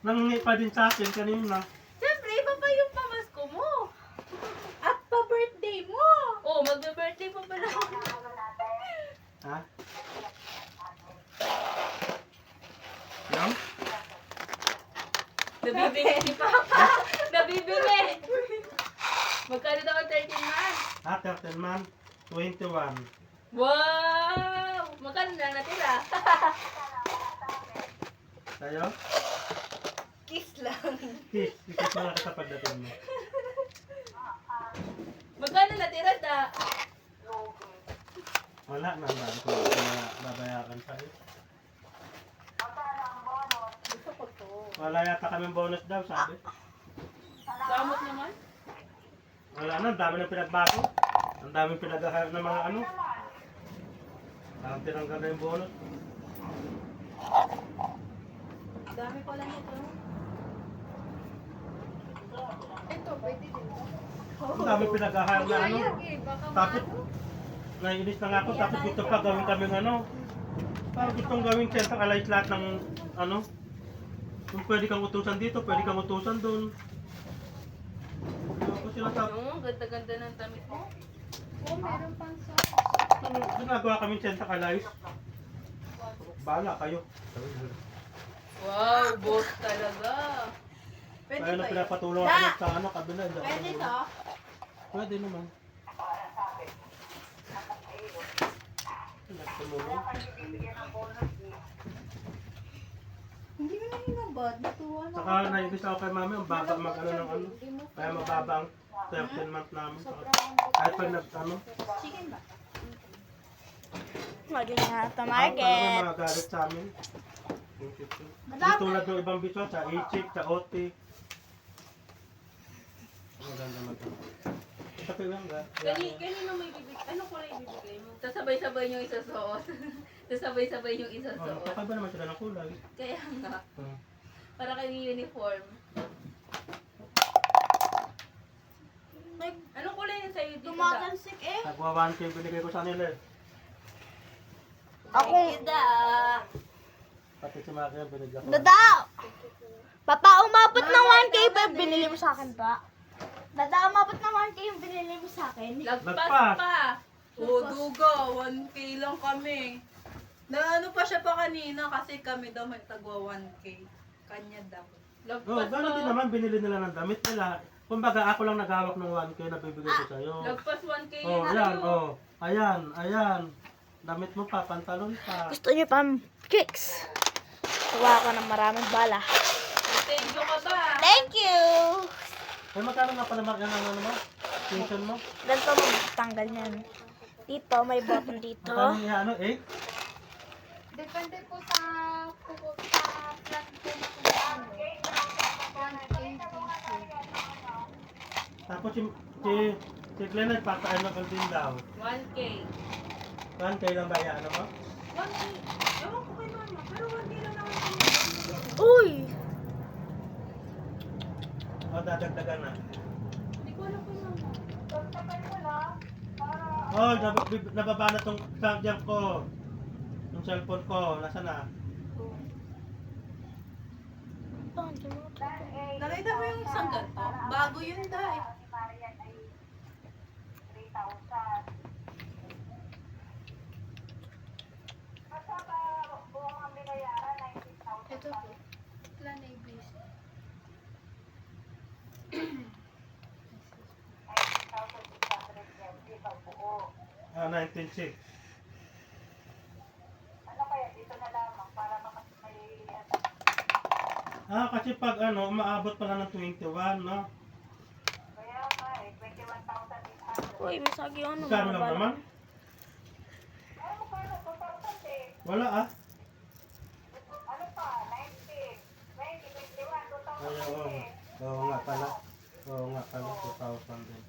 Nangingi pa din sa akin kanina. Siyempre, iba pa yung pamasko mo. At pa-birthday mo. Oo, magbe-birthday pa pala. Ha? Yan? Nabibili si Papa. Nabibili. Magkano daw ang 13 months? 13 man, 21. Wow! Magkano na natira? Sa'yo? Kiss lang. Kiss, ikot mo lang kita pagdating mo. Magkano natira ta? Wala na, ang dami ko babayaran sa'yo. Gusto ko to. Wala yata kaming bonus daw, sabi. Gamot naman? Wala na, ang dami ng pinagbago. Ang daming pinag-ahayap ng mga ano. Ang tinanggal na yung bonus. Dami pala nito. Ito, pwede din. Ang daming pinag-ahayap na ano. Tapos, naiinis na nga ako, tapos dito pa gawin kaming ano. Parang gustong gawing sentang alay lahat ng ano. Kung pwede kang utusan dito, pwede kang utusan doon. Ako sila sa... Ang ganda-ganda ng damit mo. Oo, meron pang sa... Ginagawa kaming sentang alay. Bahala kayo. Wow, boss talaga. Pwede Kaya na ba yun? pinapatulong ako sa ano, kabila. Pwede to? Pwede naman. Nagtumulong. Hindi mo na hinabad. Natuwa na. Saka naibis ako kay mami, ang baba mag ano ng ano. Kaya mababa ang 13 month namin. Kahit pag nag ano. Chicken ba? Maging nga ito, Ang Market. mga galit sa amin. Hindi tulad ng ibang biso, sa Ichik, sa Oti. Maganda mag Sabi lang ga. Kanino may bibig? Ano kulay bibigay mo? Sasabay-sabay yung isasuot. Sasabay-sabay yung Oh, isasuot. kakaiba naman sila ng kulay. Kaya nga. Hmm. Para kayo uniform. Anong kulay yung sa'yo dito? Tumatansik eh. Nagwa 1K binigay ko sa nila eh. Ako, Ida! Pati si Maki yung binigay ko. Dada! Papa, umabot ng 1K ba yung binili mo sa akin pa? Dada, umabot ng 1K yung binili mo sa akin. Lagpas Lagpas. pa! O, duga, 1K lang kami. Na ano pa siya pa kanina kasi kami daw may tagwa 1K. Kanya daw. Oh, Lagpas gano'n din pa. naman binili nila ng damit nila. Kumbaga ako lang naghawak ng 1K na bibigay ko sa'yo. Lagpas 1K Oh, yun ayan, sa'yo. oh. Ayan, ayan. Damit mo pa, pantalon pa. Gusto niyo pang kicks? Tuwa ako ng maraming bala. Thank you ka ba? Thank you! Ay, magkano nga pala yan ang ano mo? Pension mo? Ganito magtanggal niyan. Dito, may button dito. Magkano nga ano, eh? Depende po sa plan po na kung ano. Plan Tapos si Glenn nagpapakain ng din daw. 1K. 1K lang ba yan, ano mo? 1K. Ewan ko kay mama, pero 1K lang naman kami. Uy! O, dadagdagan na. Hindi ko alam kay mama. Oh, nababa na tong charger ko. Yung cellphone ko, nasa na? Nakita mo yung isang ganito? Bago yun dahil. Ito po. Plan ABC. Ah, 19.6. Ah, kasi pag ano, umaabot pala ng 21, no? Uy, masagi ano. Magkano lang naman? Wala ah. Ay, oo. Oo nga pala. Oo nga pala, 2,000 din.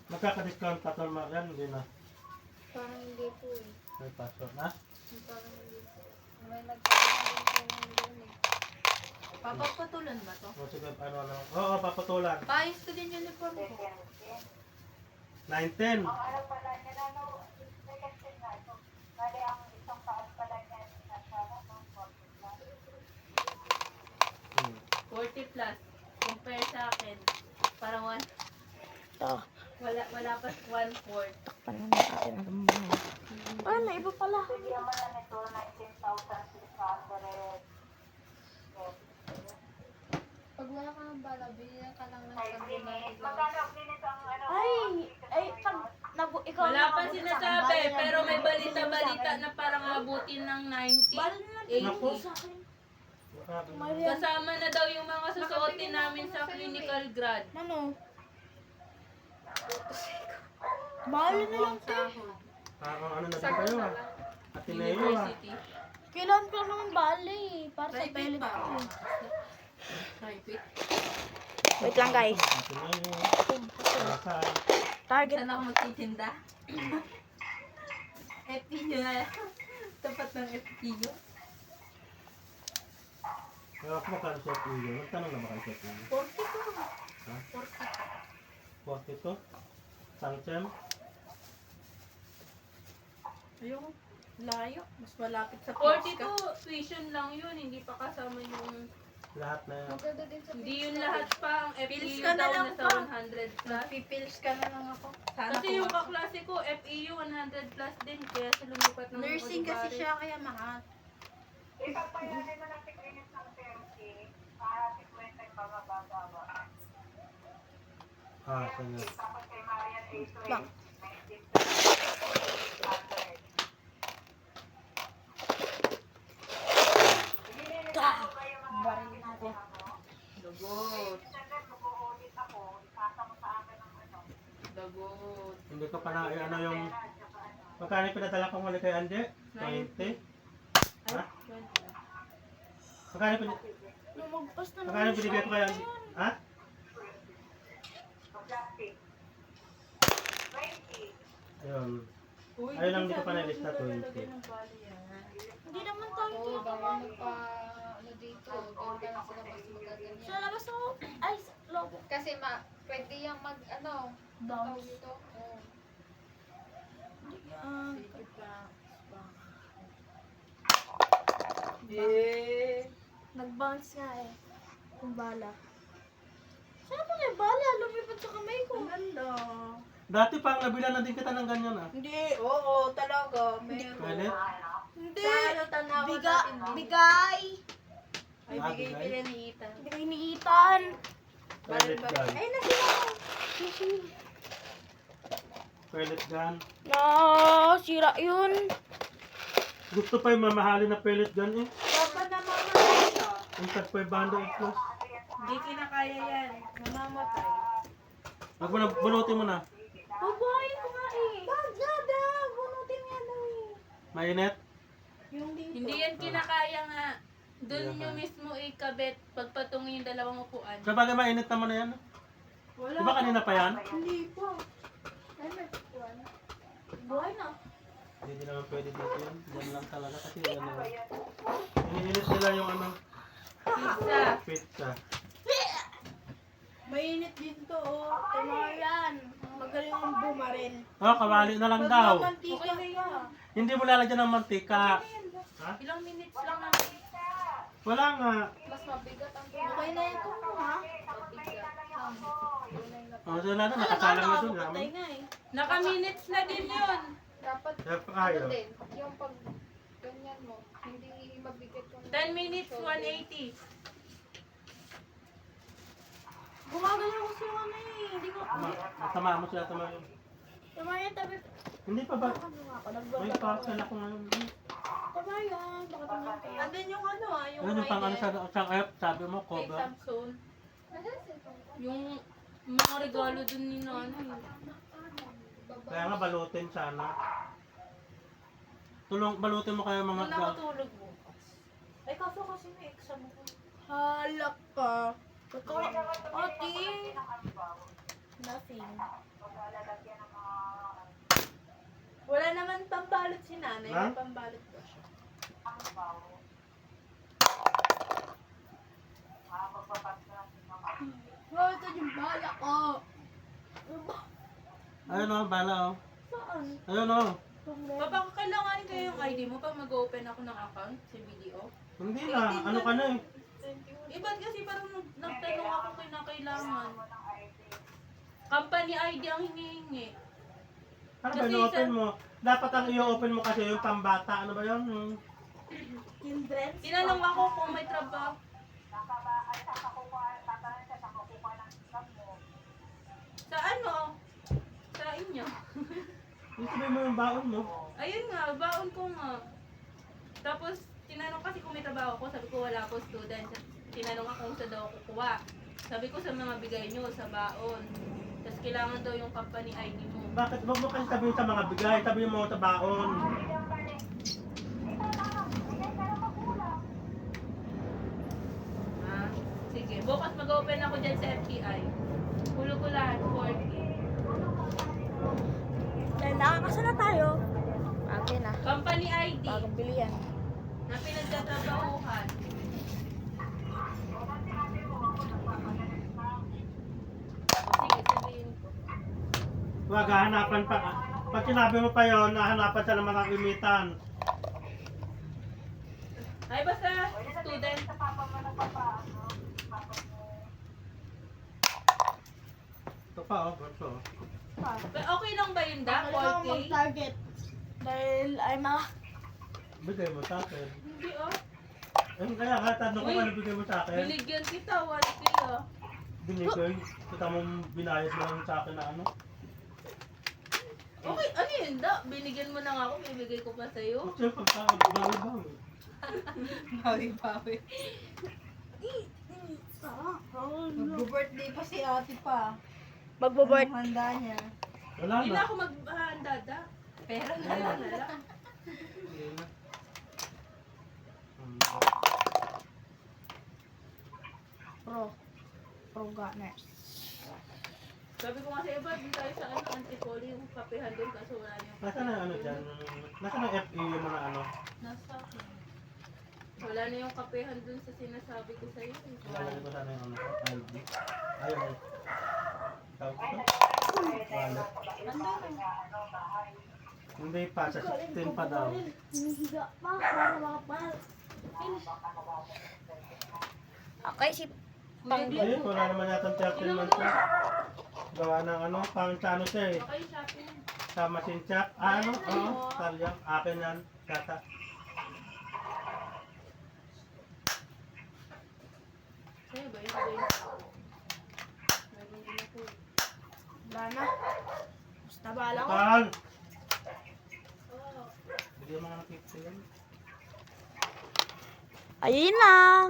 Magkaka-discount pa tol yan, hindi na. Parang hindi po eh. May password na. Parang hindi po. May nagkakaroon po ng loan eh. Papapatulan ba to? O sige, ano. Oo, papatulan. Paayos ko din yung uniform ko. 19. Hmm. 40 plus. Compare sa akin. Parang Ito. wala pa 1/4. Takpan na natin ang gambang. Ay, may iba pala. Pag wala ka ng bala, binigyan ka lang ng pag-romantic. Ikaw Wala pa nakabuti sa akin, sinasabi, bali na pero may binigay mo balita-balita sa akin. na parang abutin ng 90, Bali na Naku. 80. sa akin. Grabe. Marian. Kasama na daw yung mga susuotin namin sa clinical grad. Ano? Bali na lang, te. Ano na din kayo ah. Ateneo ah. University. Kailan ko naman bali? Para sa Private pellet pa. ko. Private. Wait lang, guys. Ateneo. Pasay. Target. Saan ako magtitinda? FPU na. Tapat ng FPU. Kaya ako magkano sa Puyo. Nagtanong na ba kayo sa Puyo? 42. Ha? 42? 42. Sangchem? Ayun. Layo. Mas malapit sa 42 tuition lang yun. Hindi pa kasama yung... Lahat na yan. Maganda din sa Hindi yun lahat pa. Ang Pils FEU ka na daw lang nasa pa. 100 plus. Pipils ka na lang ako. Kasi yung kaklase ko, FEU 100 plus din. Kaya sa lumipat ng Nursing kasi Olivares. siya, kaya mahal. Sige. Bak. Baril natin. Dagot. Dagot. Hindi ko pa na ano yung... Magkano yung pinadala kong muli kay Anje? 20? Ha? Magkano yung Lumagpas na magkano yung binigay ko kay Anje? Ha? Ayun. Uy, Ayun lang, di hindi ko pa sabi na-list na mo 20. lalagay ng bali yan. Hindi naman tayo Oo, dito. baka magpa, ano dito, gawin ka lang sila mas magaganyan. Sa labas ako. Ay, sa loob. Kasi pwede yung ano, Down. tawag dito. Oo. Ah, Sige pa. Eh. nag-bounce nga eh. Yung bala. Saan mo na yung bala? Lumipat sa kamay ko. Ang ganda. Dati pang nabila na din kita ng ganyan ah. Hindi, oo, talaga. Meron. Pwede? Hindi. Sa ano, tanawan Biga, natin. bigay. Ay, Ah, bigay bigay? pila ni Ethan. Bigay ni Ethan. Pellet gun. Ay, nasila. Pellet gun. No, sira yun. Gusto pa yung mamahalin na pellet gun eh. Dapat namamatay siya. Yung tag 500 plus. Hindi kinakaya yan. Namamatay. Huwag mo na, bunutin mo na. Babayin ko nga eh. Dada, bunutin mo yan daw eh. Mainit? Yung dito. Hindi yan kinakaya nga. Doon Hindi nyo kinakaya. mismo ikabit pagpatungin yung dalawang upuan. Sa bagay mainit naman na yan. Wala. Di ba kanina pa yan? Hindi pa. Ay, may buwan. Buhay na. Hindi naman pwede dito yan. Diyan lang talaga kasi ano. Iniinit nila yung ano, Pizza. pizza. Mainit din to, oh. Tama yan. Magaling ang bumaril. Oh, kawali na lang daw. Okay na yan. Hindi mo lalagyan ng mantika. Ha? Ilang minutes lang naman. Wala nga. Mas mabigat ang Okay na ito ha? mabigat. Oh, so wala na, nakasalang na dun. Patay nga eh. Naka-minutes na din yun. Dapat, Dapat ano ayaw. din, yung pag ganyan mo, hindi mabigat yung 10 minutes, 180. Gumagalaw ko siya ano eh. Hindi ko. Tama mo sila, tama yun. Tama yan, tabi. Hindi pa ba? Ano nga ako, May nagbablog parcel ako ngayon. Tama yan, baka tama ka. Andun yung ano yung Ano yung pang ano sa app, sabi mo, kay cover. Samsung. Nasaan yung cellphone ko? Yung mga regalo dun ni nanay. Baba. Kaya nga balutin sana. Balutin mo kayo mga Kung nakatulog bukas. Ay, kaso kasi may exam ko. Halak ka. Ate. Nothing. Wala naman pambalot si nanay. Ha? May pambalot ba siya? Oh, ito yung bala ko. Ayun o, bala o. Saan? Ayun o. Papa, kailanganin kayo yung ID mo pag mag-open ako ng account sa video. Hindi na, ano ka na eh. Ba't kasi parang nagtanong ako kinakailangan. Company ID ang hinihingi. Ano ba Kasi i-open mo? Dapat ang i-open mo kasi yung pambata. Ano ba yun? Kindred? Tinanong ako kung may trabaho. Sa ano? Sa inyo. Yung sabihin mo yung baon mo. Ayun nga, baon ko nga. Tapos, tinanong kasi kung may trabaho ko, sabi ko wala ako student. Tinanong ako kung saan daw ako kukuha. Sabi ko sa mga bigay nyo, sa baon. Tapos kailangan daw yung company ID mo. Bakit? Huwag mo kasi sabihin sa mga bigay. Sabihin mo sa baon. Ah, sige. Bukas mag-open ako dyan sa FTI. Pulo ko lahat, 40. Dahil nakakasa na tayo. Akin na. Company ID Bagong bili yan. na pinagtatrabahuhan. Sige, sabihin ko. Huwag hahanapan pa. Pag sinabi mo pa yun, hahanapan siya ng mga imitan. Ay, basta student. Ito pa oh, ito. Okay lang ba yun, Da? Ako lang 4K? mag-target. Dahil ay mga... Bigay mo sa akin. Hindi, oh. Eh, kaya nga, tanong ko Uy. ano bigay mo sa akin. Binigyan kita, 1K, oh. Binigay. Kita mo binayad mo lang sa akin na ano. Okay, ano yun, Da? Binigyan mo lang ako, bibigay ko pa sa'yo. Kasi pagka-bawi-bawi. Bawi-bawi. Mag-birthday pa si ate pa. Magbo-birth. Ang handa niya. Wala Hindi na. na ako maghahanda, Da. Pera na lang na lang. Hindi na. Pro gunners. Sabi ko nga sa iba, di tayo sa ano, Antipolo, yung kapehan doon, kaso wala niyong Nasaan na ano dyan? Nasaan ang FE yung mga ano? Nasa akin. Wala na yung kapehan doon sa sinasabi ko sa'yo. Lalagay ko sana yung ano, ID. Ayaw eh. Tawag ko? Wallet. Hindi pa, sa 16 pa daw. Hinihiga pa. Para makapal. Okay, si Hindi, wala naman yata 13 months na. Gawa ng ano, pang sa ano siya eh. Okay, shopping. Sa machine shop. Ah, ano? Oo, talya. Akin yan. Yata. Sa'yo ba? Yung ba yun? Meron din ako. Wala na. Basta bahala ko. Tal! Oh. Bigyan mo nga ng 50 yan. Ayun lang.